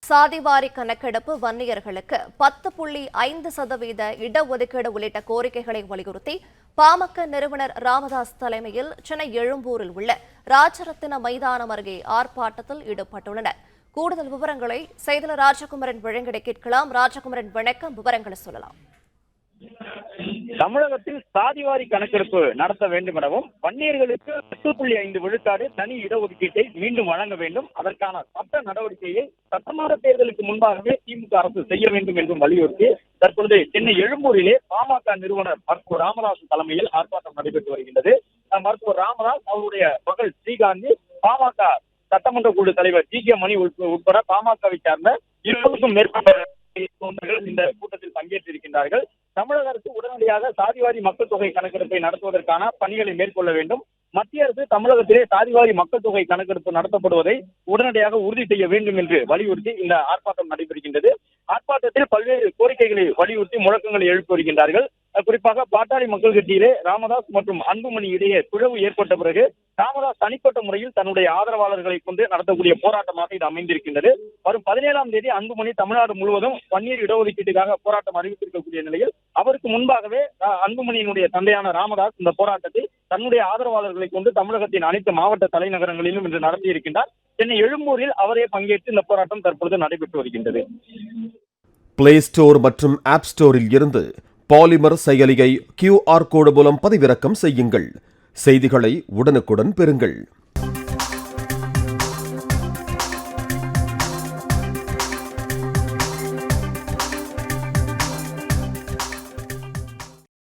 சாதிவாரி கணக்கெடுப்பு வன்னியர்களுக்கு 10.5% இடஒதுக்கீடு உள்ளிட்ட கோரிக்கைகளை வலியுறுத்தி பாமக நிறுவனர் ராமதாஸ் தலைமையில் சென்னை எழும்பூரில் உள்ள ராஜரத்தின மைதானம் அருகே ஆர்ப்பாட்டத்தில் ஈடுபட்டுள்ளனர். கூடுதல் விவரங்களை செய்தியாளர் ராஜகுமரன் வழங்கிட கேட்கலாம். ராஜகுமரன், வணக்கம். விவரங்களை சொல்லலாம். தமிழகத்தில் சாதிவாரி கணக்கெடுப்பு நடத்த வேண்டும் எனவும் வன்னியர்களுக்கு 10.5 விழுக்காடு தனி இடஒதுக்கீட்டை மீண்டும் வழங்க வேண்டும், அதற்கான சட்ட நடவடிக்கையை சட்டமன்ற தேர்தலுக்கு முன்பாகவே திமுக அரசு செய்ய வேண்டும் என்றும் வலியுறுத்தி தற்பொழுது சென்னை எழும்பூரிலே பாமக நிறுவனர் மருத்துவர் ராமதாஸ் தலைமையில் ஆர்ப்பாட்டம் நடைபெற்று வருகின்றது. மருத்துவர் ராமதாஸ், அவருடைய மகள் ஸ்ரீகாந்தி, பாமக சட்டமன்ற குழு தலைவர் ஜி.கே. மணி உட்பட பாமகவை சார்ந்த 20க்கும் மேற்பட்ட இந்த கூட்டத்தில் பங்கேற்றிருக்கின்றார்கள். தமிழக அரசு உடனடியாக சாதிவாரி மக்கள் தொகை கணக்கெடுப்பை நடத்துவதற்கான பணிகளை மேற்கொள்ள வேண்டும். மத்திய அரசு தமிழகத்திலே சாதிவாரி மக்கள் தொகை கணக்கெடுப்பு நடத்தப்படுவதை உடனடியாக உறுதி செய்ய வேண்டும் என்று வலியுறுத்தி இந்த ஆர்ப்பாட்டம் நடைபெறுகின்றது. ஆர்ப்பாட்டத்தில் பல்வேறு கோரிக்கைகளை வலியுறுத்தி முழக்கங்களை எழுப்பி வருகின்றார்கள். குறிப்பாக பாட்டாளி மக்கள் கட்சியிலே ராமதாஸ் மற்றும் அன்புமணி இடையே பிளவு ஏற்பட்ட பிறகு ராமதாஸ் தனிப்பட்ட முறையில் தன்னுடைய ஆதரவாளர்களை கொண்டு நடத்தக்கூடிய போராட்டமாக இது அமைந்திருக்கின்றது. வரும் 17ஆம் தேதி அன்புமணி தமிழ்நாடு முழுவதும் வன்னியர் இடஒதுக்கீட்டுக்காக போராட்டம் அறிவித்திருக்கக்கூடிய நிலையில் அவருக்கு முன்பாகவே அன்புமணியினுடைய தந்தையான ராமதாஸ் இந்த போராட்டத்தை தன்னுடைய ஆதரவாளர்களை கொண்டு தமிழகத்தின் அனைத்து மாவட்ட தலைநகரங்களிலும் இன்று நடத்தியிருக்கின்றார். சென்னை எழும்பூரில் அவரே பங்கேற்று இந்த போராட்டம் தற்பொழுது நடைபெற்று வருகின்றது. பிளே ஸ்டோர் மற்றும் ஆப் ஸ்டோரில் இருந்து பாலிமர் செயலியை QR கோடு மூலம் பதிவிறக்கம் செய்யுங்கள். செய்திகளை உடனுக்குடன் பெறுங்கள்.